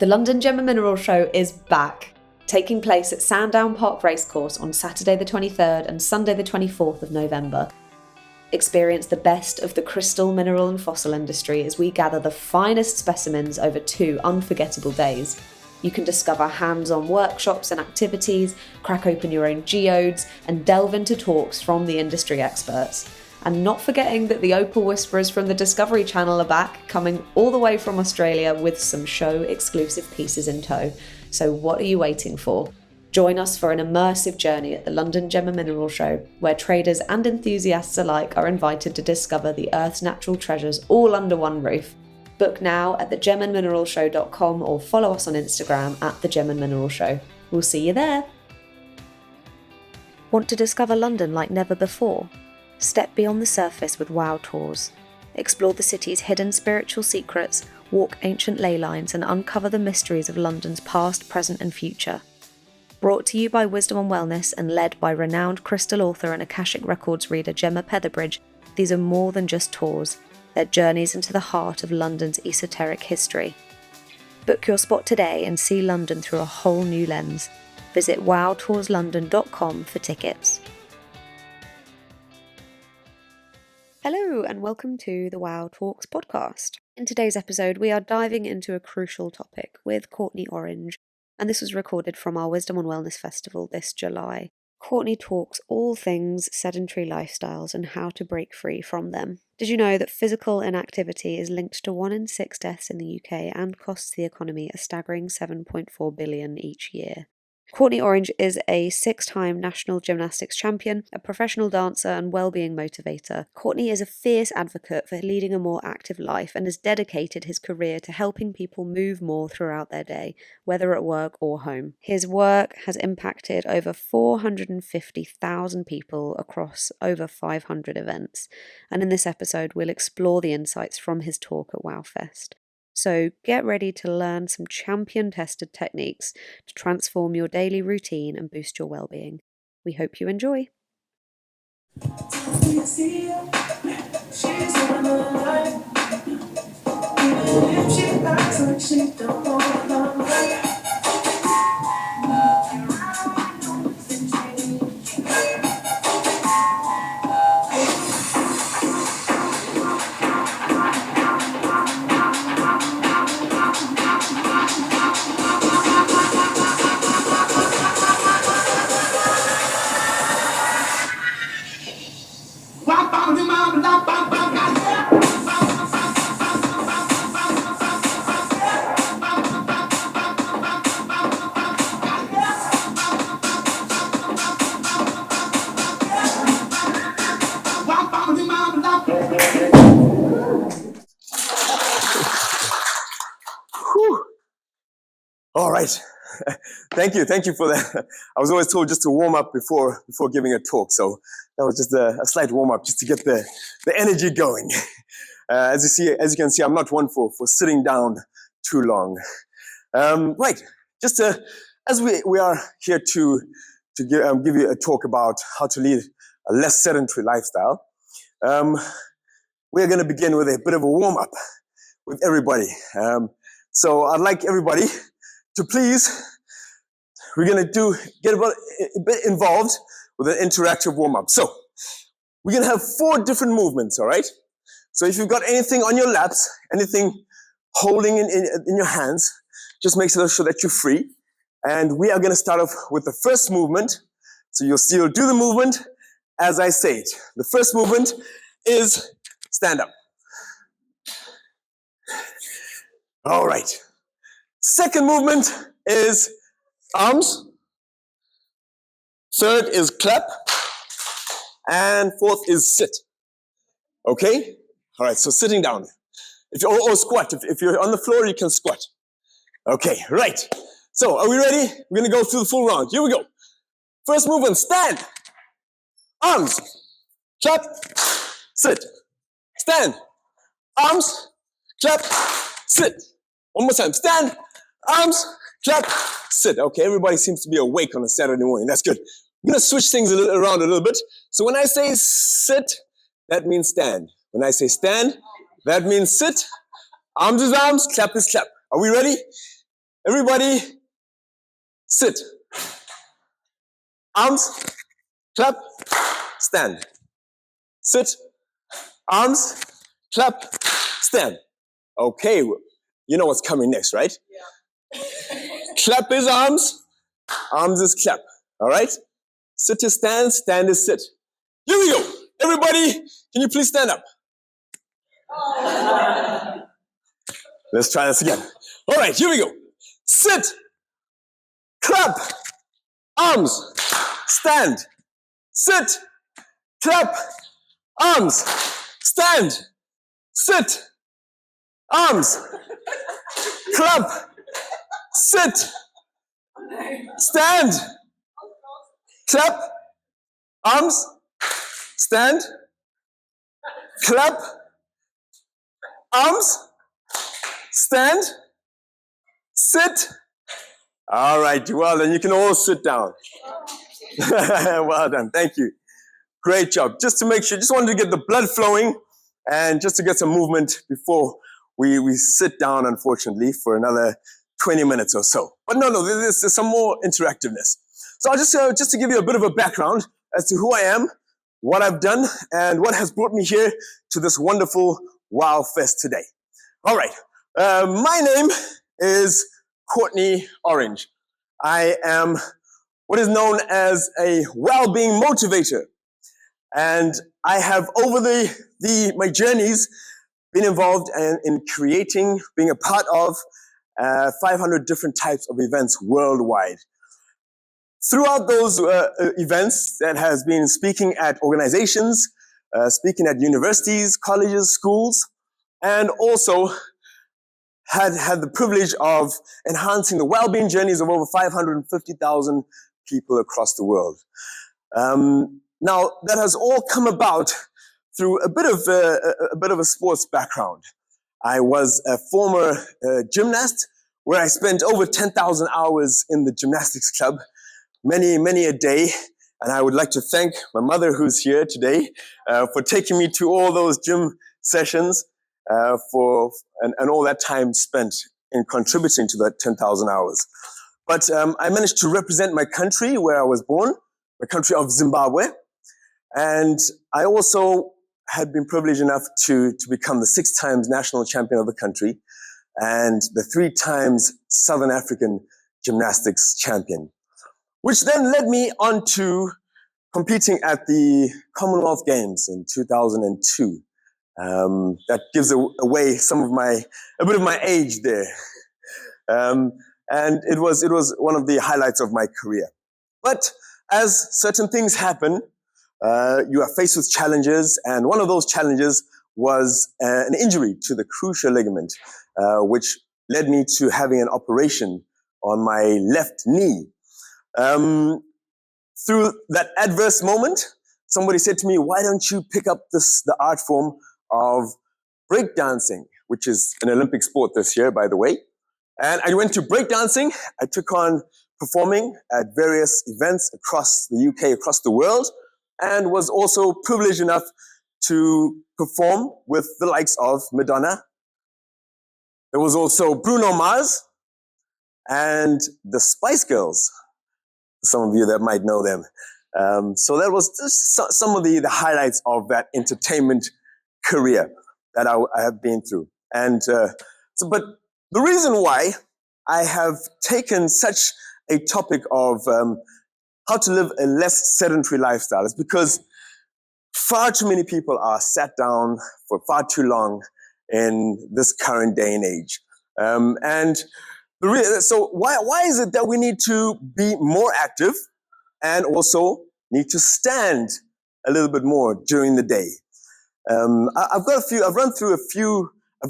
The London Gem and Mineral Show is back, taking place at Sandown Park Racecourse on Saturday the 23rd and Sunday the 24th of November. Experience the best of the crystal, mineral and fossil industry as we gather the finest specimens over 2 unforgettable days. You can discover hands-on workshops and activities, crack open your own geodes and delve into talks from the industry experts. And not forgetting that the Opal Whisperers from the Discovery Channel are back, coming all the way from Australia with some show-exclusive pieces in tow. So what are you waiting for? Join us for an immersive journey at the London Gem and Mineral Show, where traders and enthusiasts alike are invited to discover the Earth's natural treasures all under one roof. Book now at thegemandmineralshow.com or follow us on Instagram at The Gem and Mineral Show. We'll see you there. Want to discover London like never before? Step beyond the surface with WOW Tours. Explore the city's hidden spiritual secrets, walk ancient ley lines and uncover the mysteries of London's past, present and future. Brought to you by Wisdom on Wellness and led by renowned crystal author and Akashic Records reader Gemma Petherbridge, these are more than just tours. They're journeys into the heart of London's esoteric history. Book your spot today and see London through a whole new lens. Visit wowtourslondon.com for tickets. Hello and welcome to the WOW Talks podcast. In today's episode, we are diving into a crucial topic with Courtney Orange, and this was recorded from our Wisdom on Wellness Festival this July. Courtney talks all things sedentary lifestyles and how to break free from them. Did you know that physical inactivity is linked to 1 in 6 deaths in the UK and costs the economy a staggering $7.4 billion each year? Courtney Orange is a 6-time National Gymnastics Champion, a professional dancer and Wellbeing Motivator. Courtney is a fierce advocate for leading a more active life and has dedicated his career to helping people move more throughout their day, whether at work or home. His work has impacted over 450,000 people across over 500 events, and in this episode we'll explore the insights from his talk at WowFest. So get ready to learn some champion-tested techniques to transform your daily routine and boost your well-being. We hope you enjoy. All right. Thank you for that. I was always told just to warm up before giving a talk, so that was just a slight warm up just to get the energy going. As you can see, I'm not one for sitting down too long. Right. Just as we are here to give you a talk about how to lead a less sedentary lifestyle, we're going to begin with a bit of a warm up with everybody. So I'd like everybody to please, we're going to get a bit involved with an interactive warm-up. So we're going to have 4 different movements, all right? So if you've got anything on your laps, anything holding in your hands, just make sure that you're free. And we are going to start off with the first movement. So you'll do the movement as I say it. The first movement is stand up. All right. Second movement is arms. Third is clap. And fourth is sit. Okay? All right, so sitting down. Or squat. If you're on the floor, you can squat. Okay, right. So are we ready? We're going to go through the full round. Here we go. First movement, stand. Arms. Clap. Sit. Stand. Arms. Clap. Sit. One more time. Stand. Arms, clap, sit. Okay, everybody seems to be awake on a Saturday morning. That's good. I'm going to switch things around a little bit. So when I say sit, that means stand. When I say stand, that means sit. Arms is arms, clap is clap. Are we ready? Everybody, sit. Arms, clap, stand. Sit, arms, clap, stand. Okay, you know what's coming next, right? Yeah. Clap is arms is clap. All right? Sit is stand, stand is sit. Here we go. Everybody, can you please stand up? Let's try this again. All right, here we go. Sit, clap, arms, stand. Sit, clap, arms, stand. Sit, arms, clap, sit, stand, clap, arms, stand, clap, arms, stand, sit. All right, well then you can all sit down. Well done, thank you. Great job. Just to make sure, just wanted to get the blood flowing and just to get some movement before we sit down, unfortunately, for another 20 minutes or so. But no, there's some more interactiveness. So I'll just to give you a bit of a background as to who I am, what I've done, and what has brought me here to this wonderful Wow Fest today. All right, my name is Courtney Orange. I am what is known as a Wellbeing Motivator. And I have, over my journeys, been involved in creating, being a part of 500 different types of events worldwide. Throughout those events, that has been speaking at organizations, speaking at universities, colleges, schools, and also had the privilege of enhancing the well-being journeys of over 550,000 people across the world. Now, that has all come about through a bit of a sports background. I was a former gymnast where I spent over 10,000 hours in the gymnastics club, many a day. And I would like to thank my mother, who's here today, for taking me to all those gym sessions and all that time spent in contributing to that 10,000 hours. But I managed to represent my country where I was born, the country of Zimbabwe. And I also had been privileged enough to become the 6 times national champion of the country and the 3 times Southern African gymnastics champion, which then led me on to competing at the Commonwealth Games in 2002. That gives away a bit of my age there. And it was one of the highlights of my career. But as certain things happen, you are faced with challenges, and one of those challenges was an injury to the cruciate ligament, which led me to having an operation on my left knee. Through that adverse moment, somebody said to me, why don't you pick up the art form of breakdancing, which is an Olympic sport this year, by the way. And I went to breakdancing. I took on performing at various events across the UK, across the world, and was also privileged enough to perform with the likes of Madonna. There was also Bruno Mars and the Spice Girls, some of you that might know them. So that was just some of the highlights of that entertainment career that I have been through. And but the reason why I have taken such a topic of how to live a less sedentary lifestyle is because far too many people are sat down for far too long in this current day and age. So why is it that we need to be more active and also need to stand a little bit more during the day? I've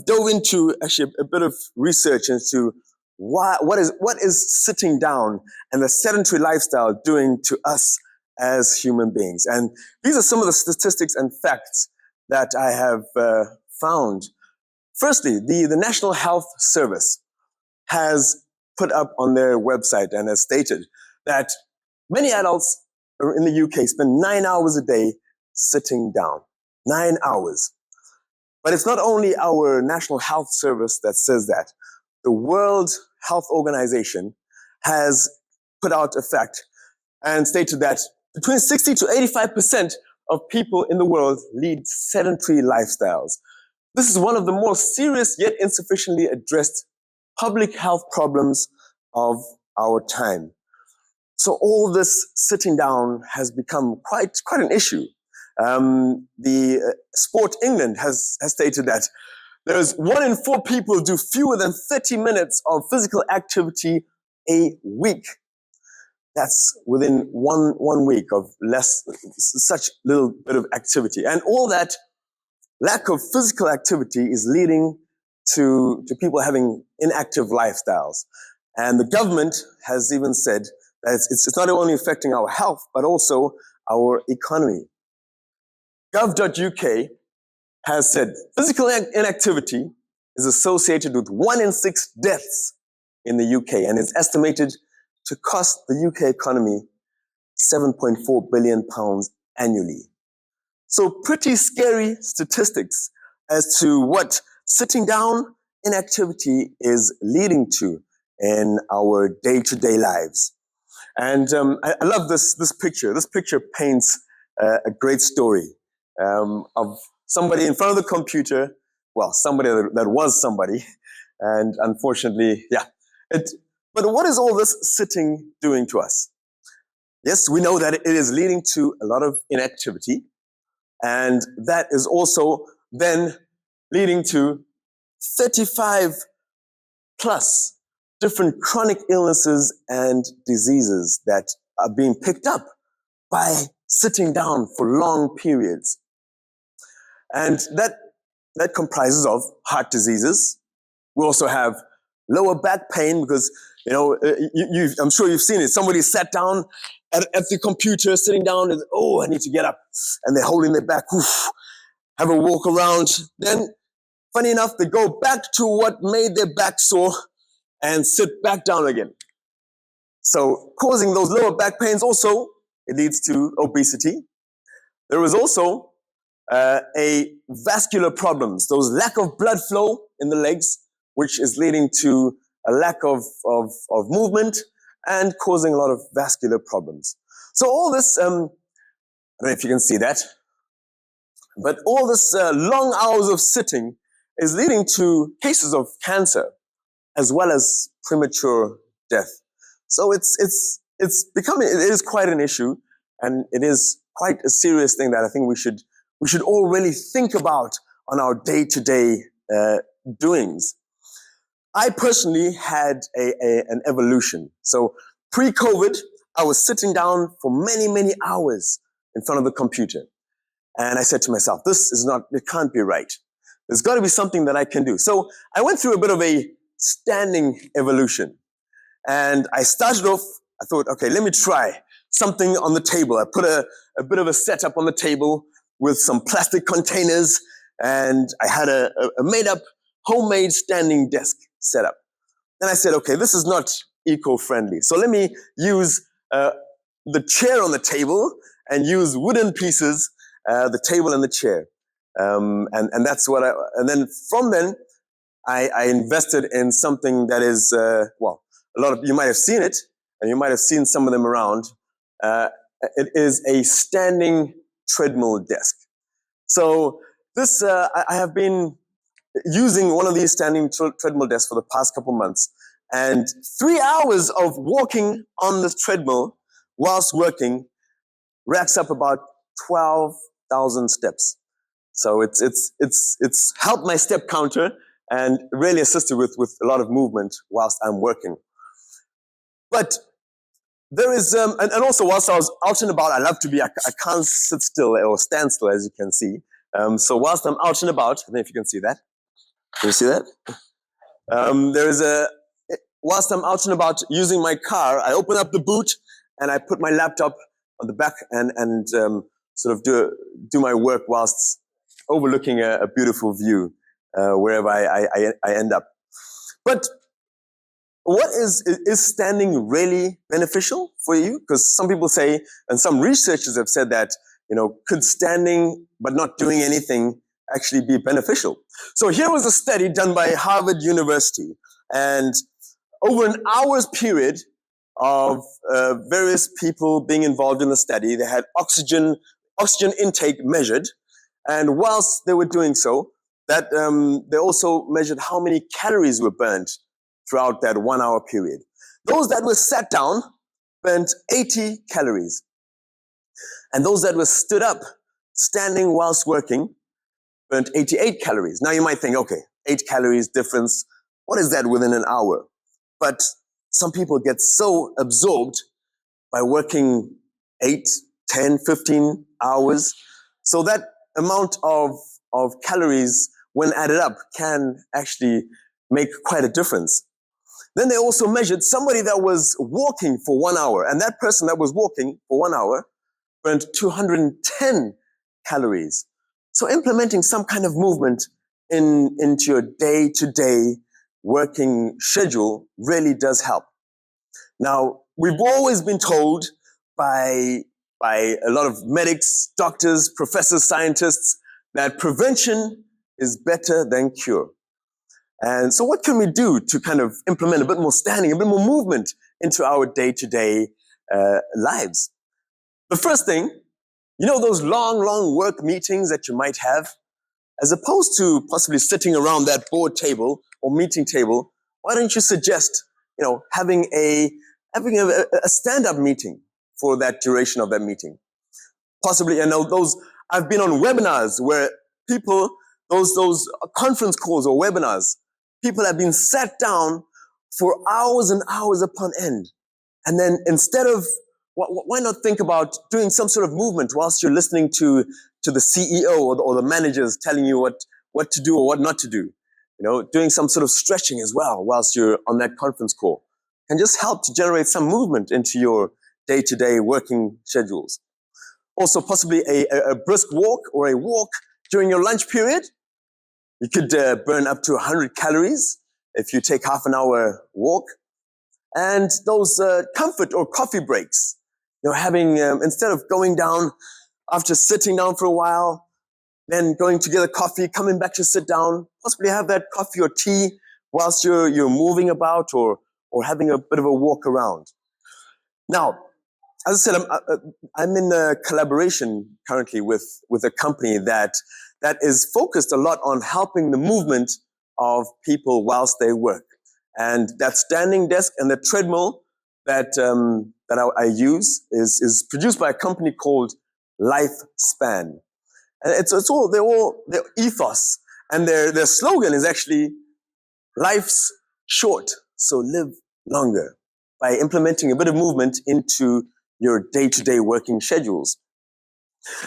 dove into actually a bit of research into what is sitting down and the sedentary lifestyle doing to us as human beings. And these are some of the statistics and facts that I have found. Firstly, the National Health Service has put up on their website and has stated that many adults in the UK spend 9 hours a day sitting down. 9 hours. But it's not only our National Health Service that says that. the World Health Organization has put out a fact and stated that between 60 to 85% of people in the world lead sedentary lifestyles. This is one of the more serious yet insufficiently addressed public health problems of our time. So all this sitting down has become quite an issue. The Sport England has stated that there's 1 in 4 people do fewer than 30 minutes of physical activity a week. That's within one week of such little bit of activity. And all that lack of physical activity is leading to people having inactive lifestyles. And the government has even said that it's not only affecting our health, but also our economy. Gov.uk has said physical inactivity is associated with 1 in 6 deaths in the UK, and it's estimated to cost the UK economy £7.4 billion annually. So pretty scary statistics as to what sitting down inactivity is leading to in our day-to-day lives. And I love this picture. This picture paints a great story of somebody in front of the computer. Well, somebody that was somebody. And unfortunately, but what is all this sitting doing to us? Yes, we know that it is leading to a lot of inactivity. And that is also then leading to 35 plus different chronic illnesses and diseases that are being picked up by sitting down for long periods. And that comprises of heart diseases. We also have lower back pain because, I'm sure you've seen it. Somebody sat down at the computer, sitting down, and, I need to get up. And they're holding their back, have a walk around. Then, funny enough, they go back to what made their back sore and sit back down again. So causing those lower back pains also, it leads to obesity. There is also a vascular problems, those lack of blood flow in the legs, which is leading to a lack of movement and causing a lot of vascular problems. So all this, I don't know if you can see that, but all this long hours of sitting is leading to cases of cancer as well as premature death. So it is quite an issue, and it is quite a serious thing that I think we should all really think about on our day-to-day doings. I personally had an evolution. So pre-COVID, I was sitting down for many, many hours in front of the computer. And I said to myself, it can't be right. There's got to be something that I can do. So I went through a bit of a standing evolution. And I started off, I thought, okay, let me try something on the table. I put a bit of a setup on the table with some plastic containers, and I had a made-up homemade standing desk set up. Then I said, okay, this is not eco-friendly. So let me use the chair on the table and use wooden pieces, the table and the chair. And that's what and then from then, I invested in something that is, you might have seen it, and you might have seen some of them around. It is a standing treadmill desk. So this, I have been using one of these standing treadmill desks for the past couple months, and 3 hours of walking on this treadmill whilst working racks up about 12,000 steps. So it's helped my step counter and really assisted with a lot of movement whilst I'm working. But there is, and also whilst I was out and about, I can't sit still or stand still, as you can see. So whilst I'm out and about, I don't know if you can see that. Can you see that? Whilst I'm out and about using my car, I open up the boot and I put my laptop on the back and sort of do my work whilst overlooking a beautiful view wherever I end up. But what is standing really beneficial for you? Because some people say, and some researchers have said that, could standing but not doing anything actually be beneficial? So here was a study done by Harvard University, And over an hour's period of various people being involved in the study, they had oxygen intake measured. And whilst they were doing so, that they also measured how many calories were burnt throughout that 1 hour period. Those that were sat down burnt 80 calories. And those that were stood up, standing whilst working, burnt 88 calories. Now you might think, okay, 8 calories difference, what is that within an hour? But some people get so absorbed by working 8, 10, 15 hours. So that amount of calories, when added up, can actually make quite a difference. Then they also measured somebody that was walking for 1 hour, and that person that was walking for 1 hour burnt 210 calories. So implementing some kind of movement into your day-to-day working schedule really does help. Now, we've always been told by a lot of medics, doctors, professors, scientists, that prevention is better than cure. And so what can we do to kind of implement a bit more standing, a bit more movement into our day-to-day lives? The first thing, you know those long work meetings that you might have? As opposed to possibly sitting around that board table or meeting table, why don't you suggest, having a stand-up meeting for that duration of that meeting? Possibly, I've been on webinars where people, those conference calls or webinars, people have been sat down for hours and hours upon end. And then instead of, why not think about doing some sort of movement whilst you're listening to the CEO or the managers telling you what to do or what not to do? Doing some sort of stretching as well whilst you're on that conference call can just help to generate some movement into your day-to-day working schedules. Also, possibly a brisk walk or a walk during your lunch period. You could burn up to 100 calories if you take half an hour walk. And those comfort or coffee breaks, having, instead of going down after sitting down for a while, then going to get a coffee, coming back to sit down, possibly have that coffee or tea whilst you're moving about or having a bit of a walk around. Now, as I said, I'm in a collaboration currently with a company that is focused a lot on helping the movement of people whilst they work. And that standing desk and the treadmill that I use is produced by a company called Lifespan. And their ethos and their slogan is actually life's short, so live longer, by implementing a bit of movement into your day-to-day working schedules.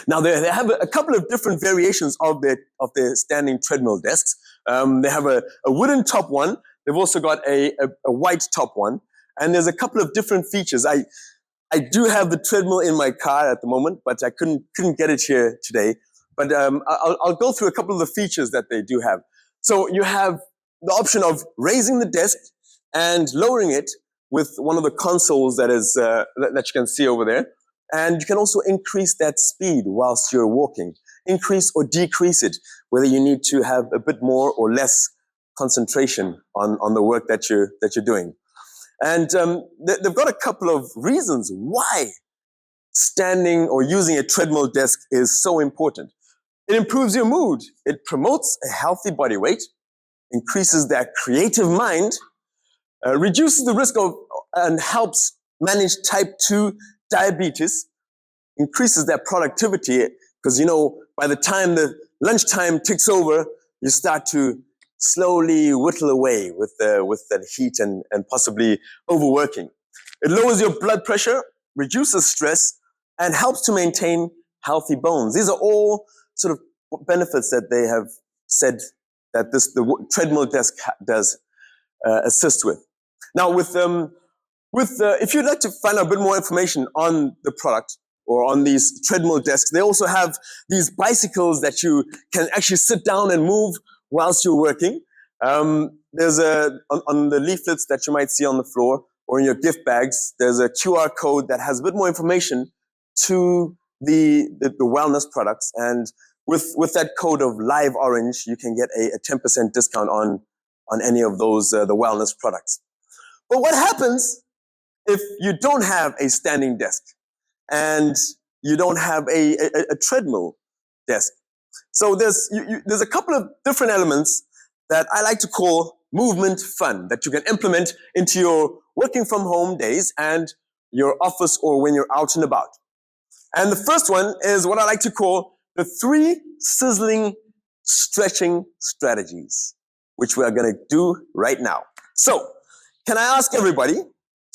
Now, they have a couple of different variations of their standing treadmill desks. They have a wooden top one. They've also got a white top one. And there's a couple of different features. I do have the treadmill in my car at the moment, but I couldn't get it here today. But I'll go through a couple of the features that they do have. So you have the option of raising the desk and lowering it with one of the consoles that you can see over there. And you can also increase that speed whilst you're walking. Increase or decrease it, whether you need to have a bit more or less concentration on the work that you're doing. And they've got a couple of reasons why standing or using a treadmill desk is so important. It improves your mood. It promotes a healthy body weight, increases that creative mind, reduces the risk of and helps manage type 2 diabetes, increases their productivity, because by the time the lunchtime ticks over, you start to slowly whittle away with that heat and possibly overworking. It lowers your blood pressure, reduces stress, and helps to maintain healthy bones. These are all sort of benefits that they have said that the treadmill desk does assist with. Now, if you'd like to find out a bit more information on the product or on these treadmill desks, they also have these bicycles that you can actually sit down and move whilst you're working. There's on the leaflets that you might see on the floor or in your gift bags, there's a QR code that has a bit more information to the wellness products. And with that code of Live Orange, you can get a 10% discount on on any of those, the wellness products. But what happens if you don't have a standing desk and you don't have a treadmill desk? So there's a couple of different elements that I like to call movement fun that you can implement into your working from home days and your office or when you're out and about. And the first one is what I like to call the 3 sizzling stretching strategies, which we are going to do right now. So, can I ask everybody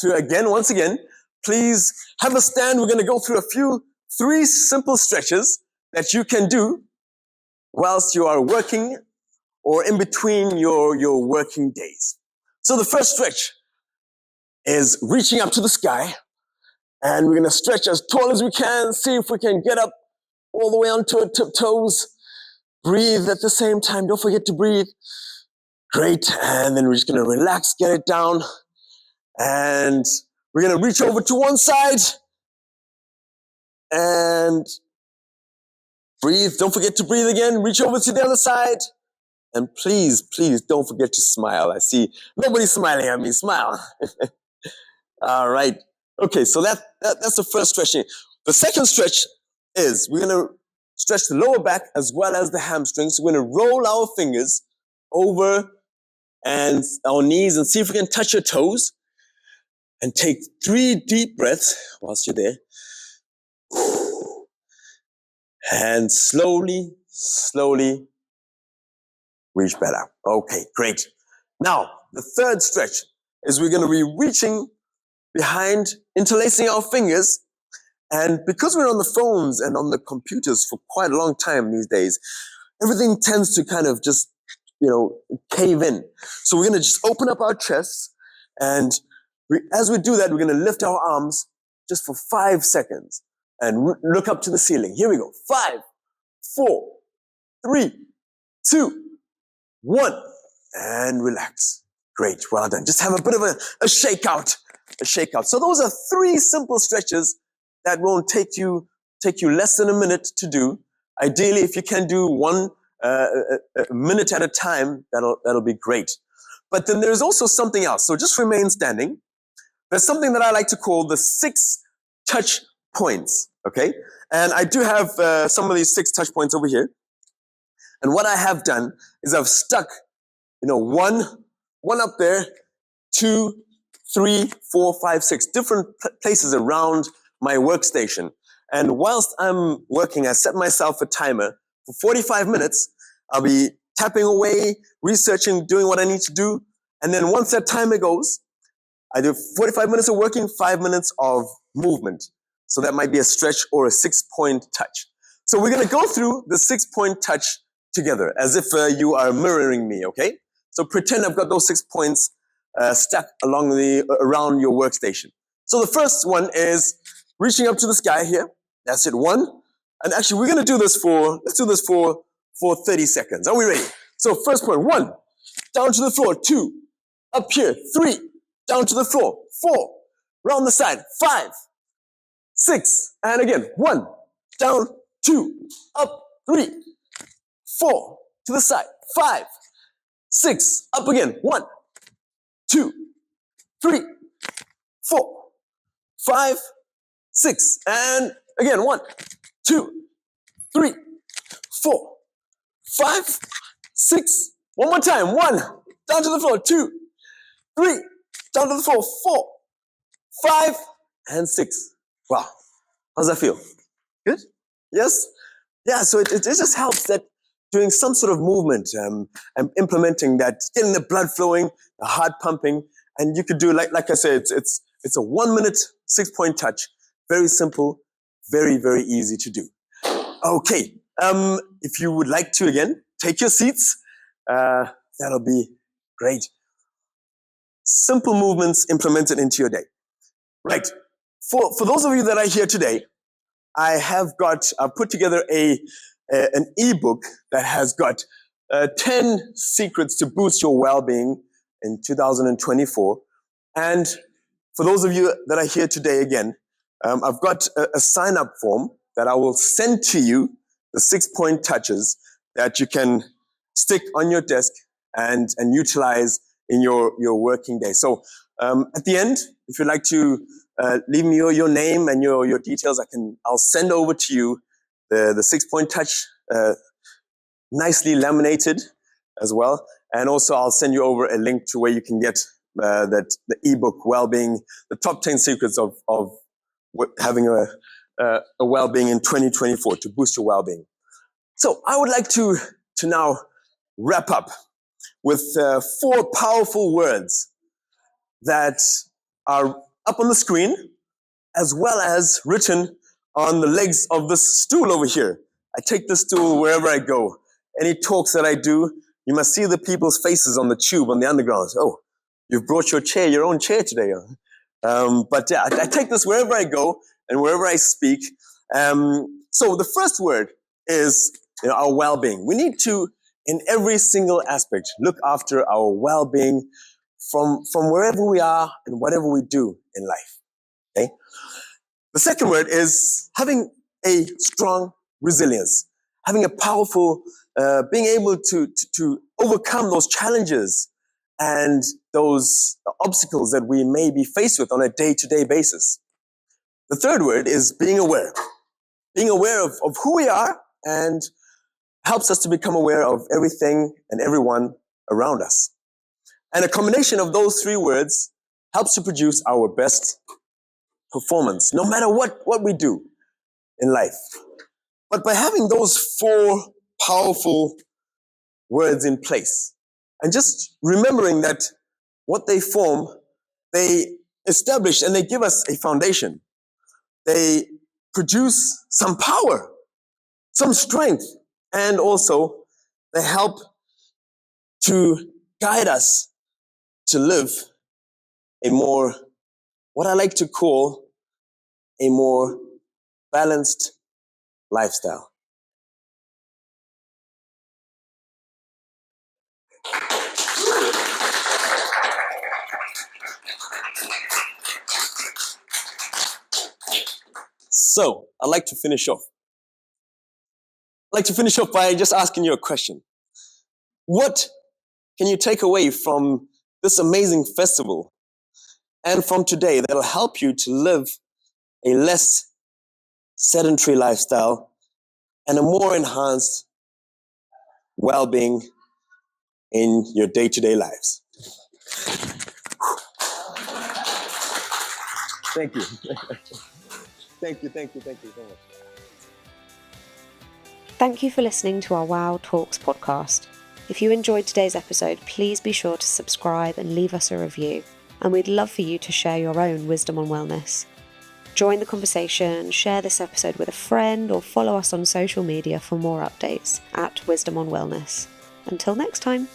to once again, please have a stand. We're going to go through 3 simple stretches that you can do whilst you are working or in between your working days. So the first stretch is reaching up to the sky, and we're going to stretch as tall as we can, see if we can get up all the way onto our tiptoes. Breathe at the same time. Don't forget to breathe. Great. And then we're just going to relax, get it down. And we're going to reach over to one side and breathe. Don't forget to breathe again. Reach over to the other side. And please, please don't forget to smile. I see nobody's smiling at me. Smile. All right. Okay, so that's the first stretching. The second stretch is we're going to stretch the lower back as well as the hamstrings. We're going to roll our fingers over and our knees and see if we can touch your toes. And take 3 deep breaths whilst you're there. And slowly, slowly reach back up. Okay, great. Now, the third stretch is we're going to be reaching behind, interlacing our fingers. And because we're on the phones and on the computers for quite a long time these days, everything tends to kind of just, cave in. So we're going to just open up our chests, and as we do that, we're going to lift our arms just for 5 seconds and look up to the ceiling. Here we go. 5, 4, 3, 2, 1, and relax. Great. Well done. Just have a bit of a shakeout. So those are 3 simple stretches that won't take you less than a minute to do. Ideally, if you can do one a minute at a time, that'll be great. But then there's also something else. So just remain standing. There's something that I like to call the 6 touch points. Okay, and I do have some of these 6 touch points over here. And what I have done is I've stuck, one up there, 2, 3, 4, 5, 6 different places around my workstation. And whilst I'm working, I set myself a timer for 45 minutes. I'll be tapping away, researching, doing what I need to do. And then once that timer goes, I do 45 minutes of working, 5 minutes of movement. So that might be a stretch or a 6-point touch. So we're going to go through the 6-point touch together as if you are mirroring me, okay? So pretend I've got those 6 points stuck around your workstation. So the first one is reaching up to the sky here. That's it, 1. And actually, we're going to do this for 30 seconds. Are we ready? So first point, 1, down to the floor, 2, up here, 3, down to the floor, 4, round the side, 5, 6, and again, 1, down, 2, up, 3, 4, to the side, 5, 6, up again, 1, 2, 3, 4, 5, 6, and again, 1, 2, 3, 4, 5, 6, one more time, 1, down to the floor, 2, 3, down to the floor, 4, 5, and 6. Wow. How's that feel? Good? Yes? Yeah, so it just helps that doing some sort of movement and implementing that, getting the blood flowing, the heart pumping, and you could do, like I said, it's a 1 minute, 6-point touch. Very simple, very, very easy to do. Okay, if you would like to, again, take your seats. That'll be great. Simple movements implemented into your day. Right. For those of you that are here today, I've put together an ebook that has got 10 secrets to boost your well-being in 2024. And for those of you that are here today again, I've got a sign-up form that I will send to you, the 6-point touches that you can stick on your desk and utilize in your working day. So at the end, if you'd like to leave me your name and your details, I'll send over to you the 6-point touch, nicely laminated as well. And also I'll send you over a link to where you can get the ebook Wellbeing, the top 10 secrets of having a well-being in 2024 to boost your well-being. So I would like to now wrap up with 4 powerful words that are up on the screen, as well as written on the legs of this stool over here. I take this stool wherever I go. Any talks that I do, you must see the people's faces on the tube, on the underground. Oh, you've brought your own chair today. But yeah, I take this wherever I go and wherever I speak. So the first word is our well-being. We need to, in every single aspect, look after our well-being from wherever we are and whatever we do in life. Okay? The second word is having a strong resilience, having a powerful, being able to overcome those challenges and those obstacles that we may be faced with on a day-to-day basis. The third word is being aware of who we are, and helps us to become aware of everything and everyone around us. And a combination of those 3 words helps to produce our best performance, no matter what we do in life. But by having those 4 powerful words in place, and just remembering that what they form, they establish and they give us a foundation. They produce some power, some strength, and also they help to guide us to live a more, what I like to call, a more balanced lifestyle. So, I'd like to finish off. By just asking you a question. What can you take away from this amazing festival and from today that'll help you to live a less sedentary lifestyle and a more enhanced well-being in your day-to-day lives? Thank you. Thank you so much. Thank you for listening to our Wow Talks podcast. If you enjoyed today's episode, please be sure to subscribe and leave us a review. And we'd love for you to share your own wisdom on wellness. Join the conversation, share this episode with a friend, or follow us on social media for more updates at Wisdom on Wellness. Until next time.